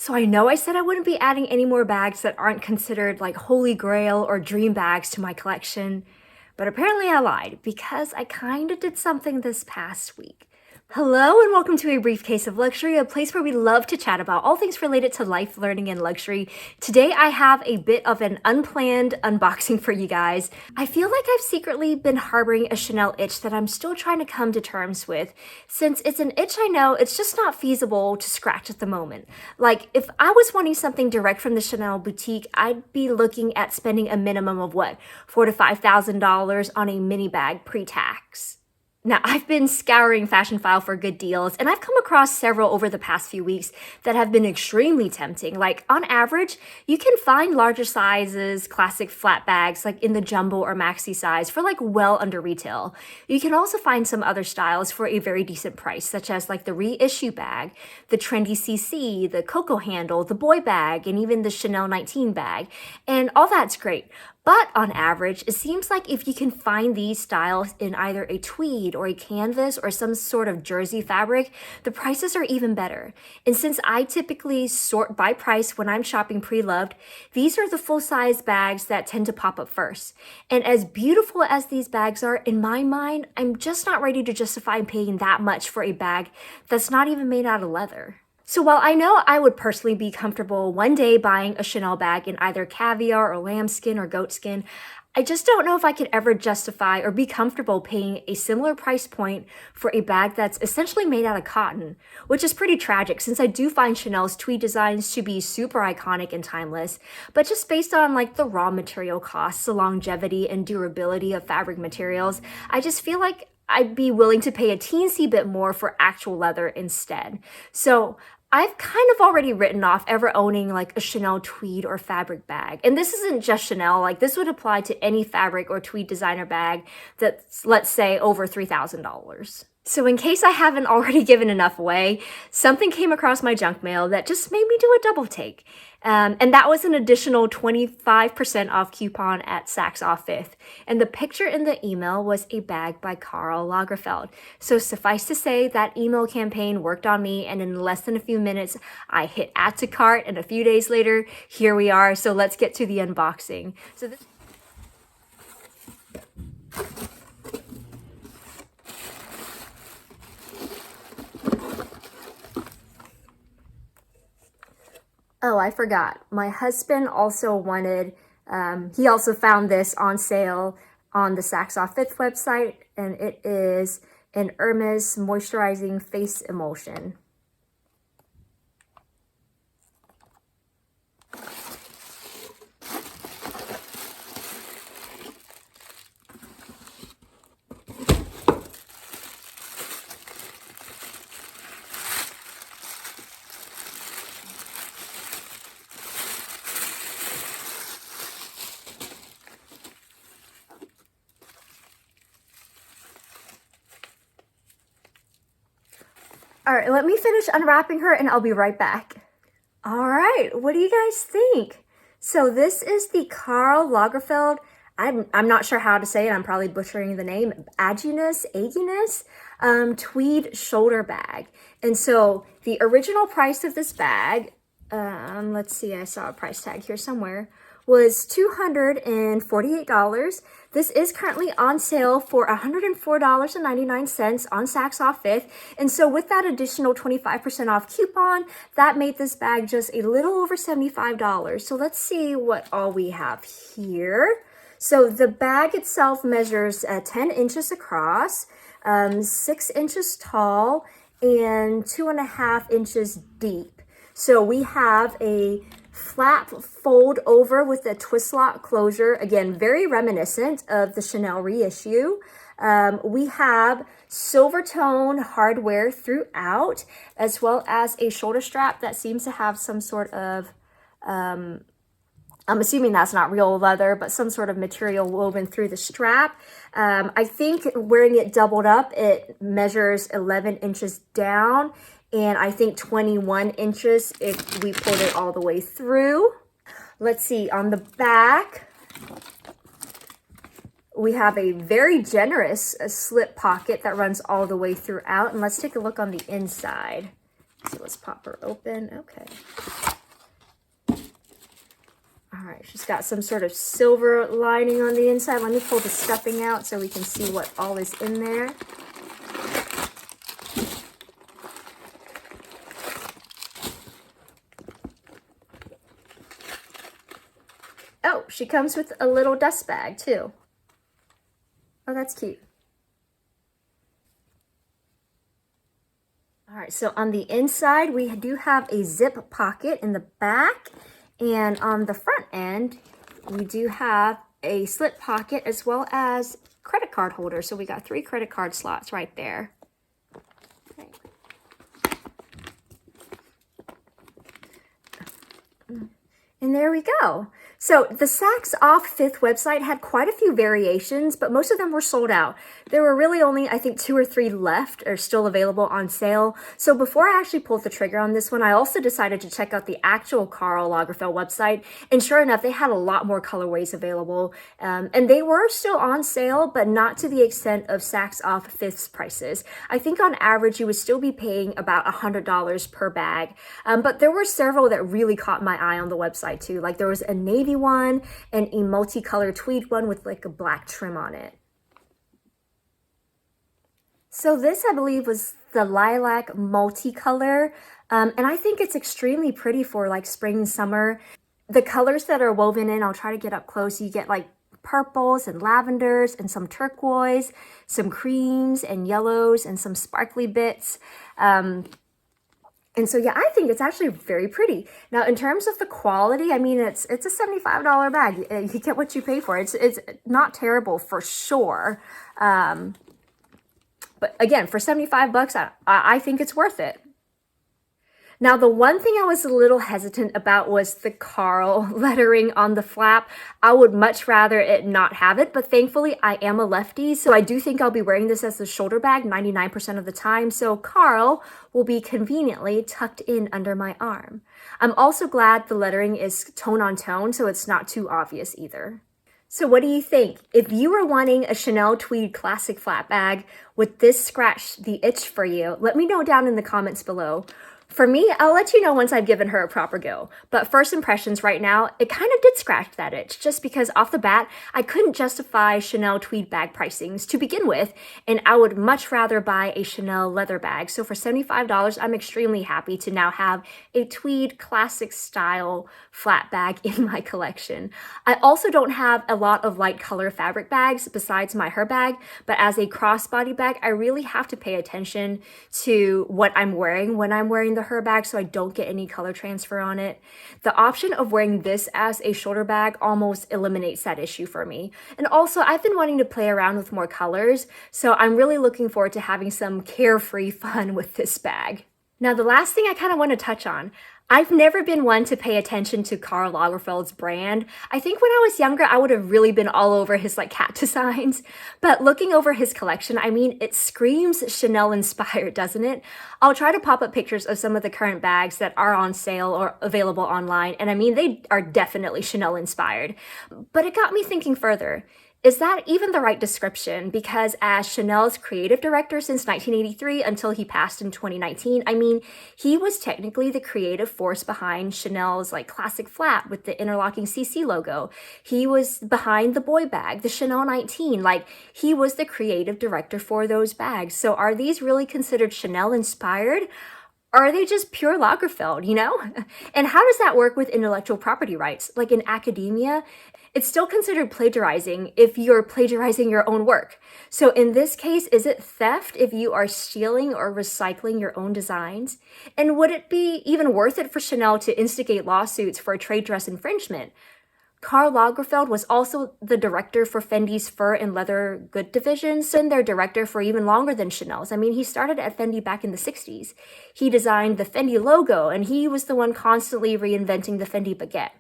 So I know I said I wouldn't be adding any more bags that aren't considered like holy grail or dream bags to my collection, but apparently I lied because I kind of did something this past week. Hello and welcome to A Briefcase of Luxury, a place where we love to chat about all things related to life, learning, and luxury. Today I have a bit of an unplanned unboxing for you guys. I feel like I've secretly been harboring a Chanel itch that I'm still trying to come to terms with. Since it's an itch I know it's just not feasible to scratch at the moment. Like, if I was wanting something direct from the Chanel boutique, I'd be looking at spending a minimum of what, $4,000 to $5,000 on a mini bag pre-tax. Now, I've been scouring Fashionphile for good deals, and I've come across several over the past few weeks that have been extremely tempting. Like, on average, you can find larger sizes, classic flat bags, like in the jumbo or maxi size for like well under retail. You can also find some other styles for a very decent price, such as like the reissue bag, the trendy CC, the Coco handle, the boy bag, and even the Chanel 19 bag. And all that's great. But on average, it seems like if you can find these styles in either a tweed or a canvas or some sort of jersey fabric, the prices are even better. And since I typically sort by price when I'm shopping pre-loved, these are the full-size bags that tend to pop up first. And as beautiful as these bags are, in my mind, I'm just not ready to justify paying that much for a bag that's not even made out of leather. So while I know I would personally be comfortable one day buying a Chanel bag in either caviar or lambskin or goatskin, I just don't know if I could ever justify or be comfortable paying a similar price point for a bag that's essentially made out of cotton, which is pretty tragic since I do find Chanel's tweed designs to be super iconic and timeless, but just based on like the raw material costs, the longevity and durability of fabric materials, I just feel like I'd be willing to pay a teensy bit more for actual leather instead. So I've kind of already written off ever owning like a Chanel tweed or fabric bag. And this isn't just Chanel, like this would apply to any fabric or tweed designer bag that's, let's say, over $3,000. So in case I haven't already given enough away, something came across my junk mail that just made me do a double take. And that was an additional 25% off coupon at Saks Off 5th. And the picture in the email was a bag by Karl Lagerfeld. So suffice to say, that email campaign worked on me, and in less than a few minutes, I hit add to cart, and a few days later, here we are. So let's get to the unboxing. Oh, I forgot. My husband also wanted, he also found this on sale on the Saks Off 5th website, and it is an Hermes moisturizing face emulsion. All right, let me finish unwrapping her and I'll be right back. All right, what do you guys think? So this is the Karl Lagerfeld, I'm not sure how to say it, I'm probably butchering the name, Agginess, tweed shoulder bag. And so the original price of this bag, let's see, I saw a price tag here somewhere, was $248. This is currently on sale for $104.99 on Saks Off 5th. And so with that additional 25% off coupon, that made this bag just a little over $75. So let's see what all we have here. So the bag itself measures 10 inches across, 6 inches tall, and 2.5 inches deep. So we have a flap fold over with a twist lock closure, again, very reminiscent of the Chanel reissue. We have silver tone hardware throughout, as well as a shoulder strap that seems to have some sort of, I'm assuming that's not real leather, but some sort of material woven through the strap. I think wearing it doubled up, it measures 11 inches down, and I think 21 inches if we pulled it all the way through. Let's see, on the back, we have a very generous slip pocket that runs all the way throughout. And let's take a look on the inside. So let's pop her open. Okay. right, she's got some sort of silver lining on the inside. Let me pull the stuffing out so we can see what all is in there. Oh, she comes with a little dust bag too. Oh, that's cute. All right, so on the inside, we do have a zip pocket in the back, and on the front end, we do have a slip pocket as well as credit card holder. So we got 3 credit card slots right there. Okay. And there we go. So the Saks Off 5th website had quite a few variations, but most of them were sold out. There were really only, I think, 2 or 3 left or still available on sale. So before I actually pulled the trigger on this one, I also decided to check out the actual Karl Lagerfeld website. And sure enough, they had a lot more colorways available. And they were still on sale, but not to the extent of Saks Off 5th's prices. I think on average, you would still be paying about $100 per bag. But there were several that really caught my eye on the website too. Like there was a navy one and a multicolored tweed one with like a black trim on it. So this, I believe, was the lilac multicolor, and I think it's extremely pretty for like spring and summer. The colors that are woven in, I'll try to get up close. You get like purples and lavenders and some turquoise, some creams and yellows and some sparkly bits. And so, yeah, I think it's actually very pretty. Now, in terms of the quality, I mean, it's a $75 bag. You get what you pay for. It's not terrible for sure. But again, for 75 bucks, I think it's worth it. Now, the one thing I was a little hesitant about was the Karl lettering on the flap. I would much rather it not have it, but thankfully I am a lefty, so I do think I'll be wearing this as a shoulder bag 99% of the time, so Karl will be conveniently tucked in under my arm. I'm also glad the lettering is tone on tone, so it's not too obvious either. So what do you think? If you were wanting a Chanel Tweed Classic flat bag, would this scratch the itch for you? Let me know down in the comments below. For me, I'll let you know once I've given her a proper go. But first impressions right now, it kind of did scratch that itch, just because off the bat, I couldn't justify Chanel tweed bag pricings to begin with, and I would much rather buy a Chanel leather bag. So for $75, I'm extremely happy to now have a tweed classic style flat bag in my collection. I also don't have a lot of light color fabric bags besides my her bag, but as a crossbody bag, I really have to pay attention to what I'm wearing when I'm wearing the her bag so I don't get any color transfer on it. The option of wearing this as a shoulder bag almost eliminates that issue for me. And also, I've been wanting to play around with more colors, so I'm really looking forward to having some carefree fun with this bag. Now, the last thing I kind of want to touch on, I've never been one to pay attention to Karl Lagerfeld's brand. I think when I was younger, I would have really been all over his like cat designs. But looking over his collection, I mean, it screams Chanel inspired, doesn't it? I'll try to pop up pictures of some of the current bags that are on sale or available online. And I mean, they are definitely Chanel inspired. But it got me thinking further. Is that even the right description? Because as Chanel's creative director since 1983 until he passed in 2019, I mean, he was technically the creative force behind Chanel's like classic flap with the interlocking CC logo. He was behind the boy bag, the Chanel 19, like he was the creative director for those bags. So are these really considered Chanel inspired? Or are they just pure Lagerfeld, you know? And how does that work with intellectual property rights? Like in academia, it's still considered plagiarizing if you're plagiarizing your own work. So in this case, is it theft if you are stealing or recycling your own designs? And would it be even worth it for Chanel to instigate lawsuits for trade dress infringement? Karl Lagerfeld was also the director for Fendi's fur and leather good divisions, and their director for even longer than Chanel's. I mean, he started at Fendi back in the 60s. He designed the Fendi logo, and he was the one constantly reinventing the Fendi baguette.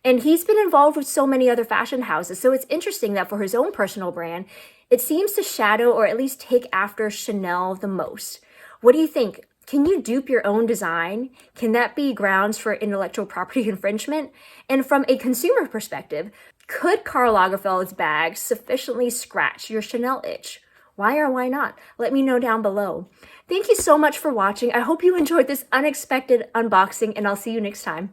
And he's been involved with so many other fashion houses, so it's interesting that for his own personal brand, it seems to shadow or at least take after Chanel the most. What do you think? Can you dupe your own design? Can that be grounds for intellectual property infringement? And from a consumer perspective, could Karl Lagerfeld's bag sufficiently scratch your Chanel itch? Why or why not? Let me know down below. Thank you so much for watching. I hope you enjoyed this unexpected unboxing, and I'll see you next time.